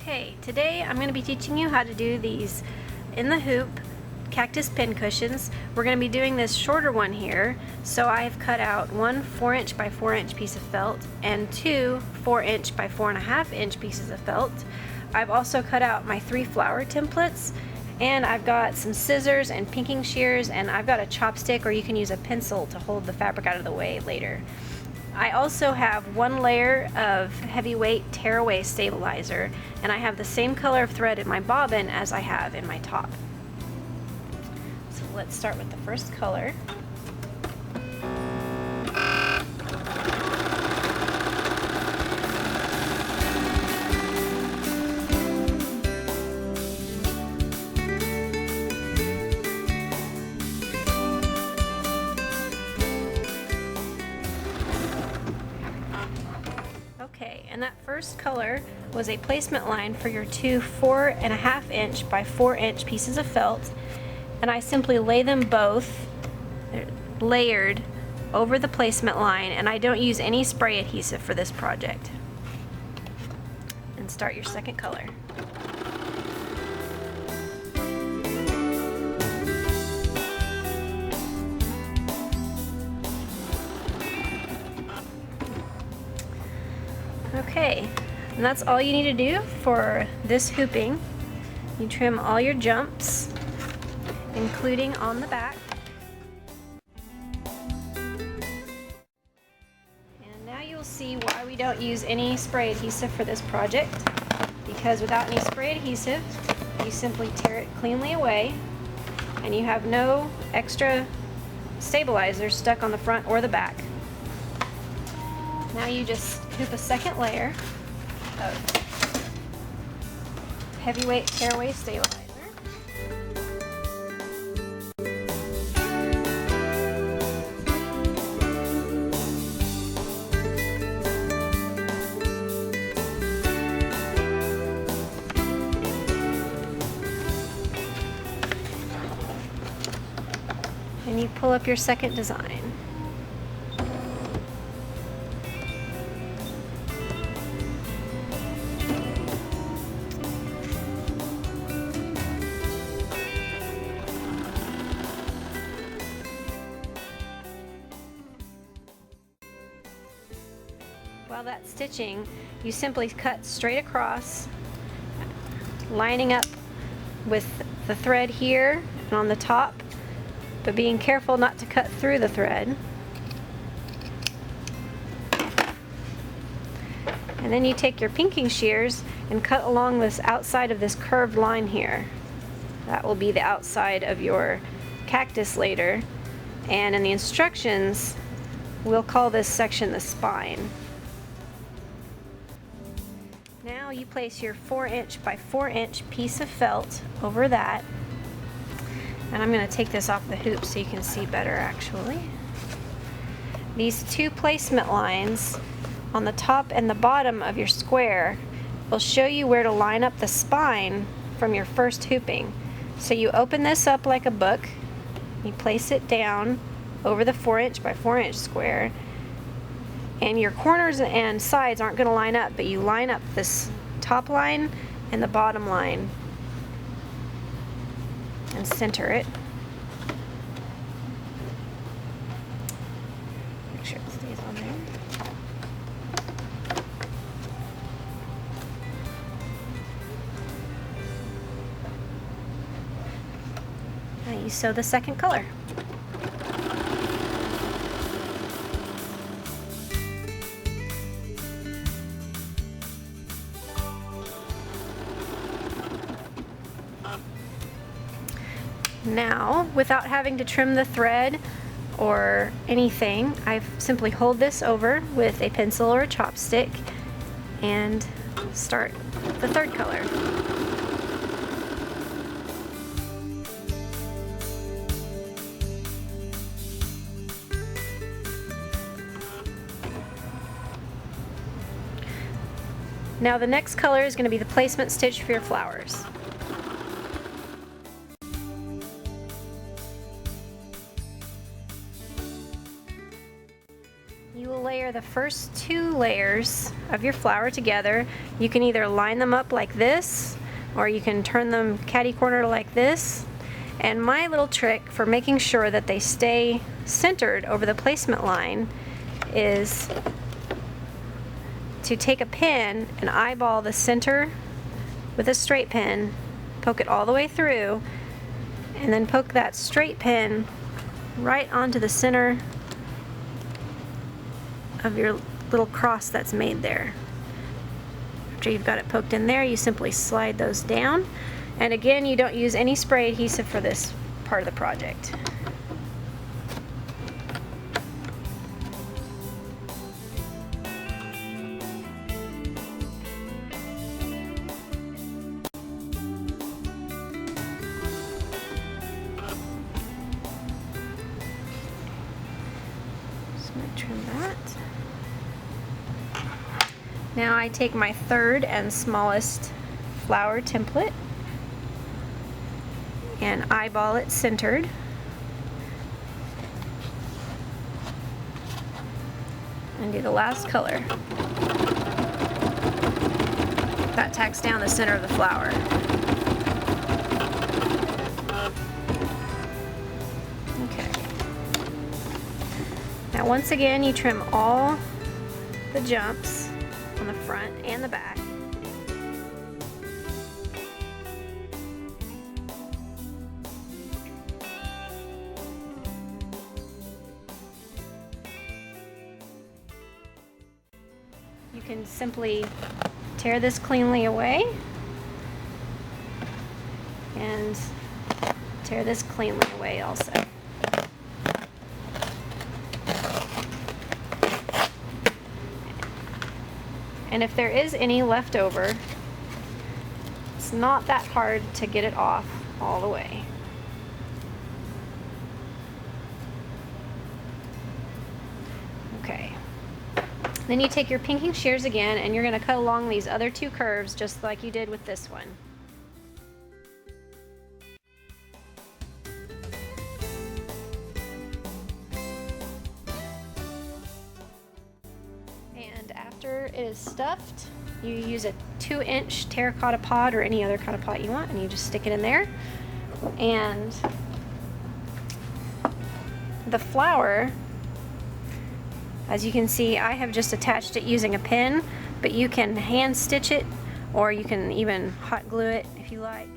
Okay, today I'm going to be teaching you how to do these in the hoop cactus pin cushions. We're going to be doing this shorter one here, so I've cut out one 4" by 4" piece of felt and two 4" by 4.5" pieces of felt. I've also cut out my 3 flower templates, and I've got some scissors and pinking shears, and I've got a chopstick, or you can use a pencil to hold the fabric out of the way later. I also have 1 layer of heavyweight tearaway stabilizer, and I have the same color of thread in my bobbin as I have in my top. So let's start with the first color. Okay, and that first color was a placement line for your two 4.5" by 4" pieces of felt, and I simply lay them both layered over the placement line, and I don't use any spray adhesive for this project. And start your second color. Okay, and that's all you need to do for this hooping. You trim all your jumps, including on the back. And now you'll see why we don't use any spray adhesive for this project, because without any spray adhesive, you simply tear it cleanly away, and you have no extra stabilizer stuck on the front or the back. Now you just hoop a second layer of heavyweight tearaway stabilizer. And you pull up your second design. While that's stitching, you simply cut straight across, lining up with the thread here and on the top, but being careful not to cut through the thread. And then you take your pinking shears and cut along this outside of this curved line here. That will be the outside of your cactus later, and in the instructions we'll call this section the spine. Now you place your 4" by 4" piece of felt over that, and I'm going to take this off the hoop so you can see better actually. These 2 placement lines on the top and the bottom of your square will show you where to line up the spine from your first hooping. So you open this up like a book, you place it down over the 4" by 4" square, and your corners and sides aren't going to line up, but you line up this top line and the bottom line and center it. Make sure it stays on there. Now you sew the second color. Now, without having to trim the thread or anything, I simply hold this over with a pencil or a chopstick and start the third color. Now the next color is going to be the placement stitch for your flowers. You will layer the first 2 layers of your flower together. You can either line them up like this, or you can turn them catty-corner like this. And my little trick for making sure that they stay centered over the placement line is to take a pin and eyeball the center with a straight pin, poke it all the way through, and then poke that straight pin right onto the center of your little cross that's made there. After you've got it poked in there, you simply slide those down. And again, you don't use any spray adhesive for this part of the project. Just going to trim that. Now I take my 3rd and smallest flower template and eyeball it centered. And do the last color. That tacks down the center of the flower. Okay. Now once again, you trim all the jumps on the front and the back. You can simply tear this cleanly away and tear this cleanly away also. And if there is any left over, it's not that hard to get it off all the way. Okay. Then you take your pinking shears again and you're going to cut along these other 2 curves just like you did with this one. And after it is stuffed, you use a 2-inch terracotta pot or any other kind of pot you want, and you just stick it in there. And the flower, as you can see, I have just attached it using a pin, but you can hand stitch it, or you can even hot glue it if you like.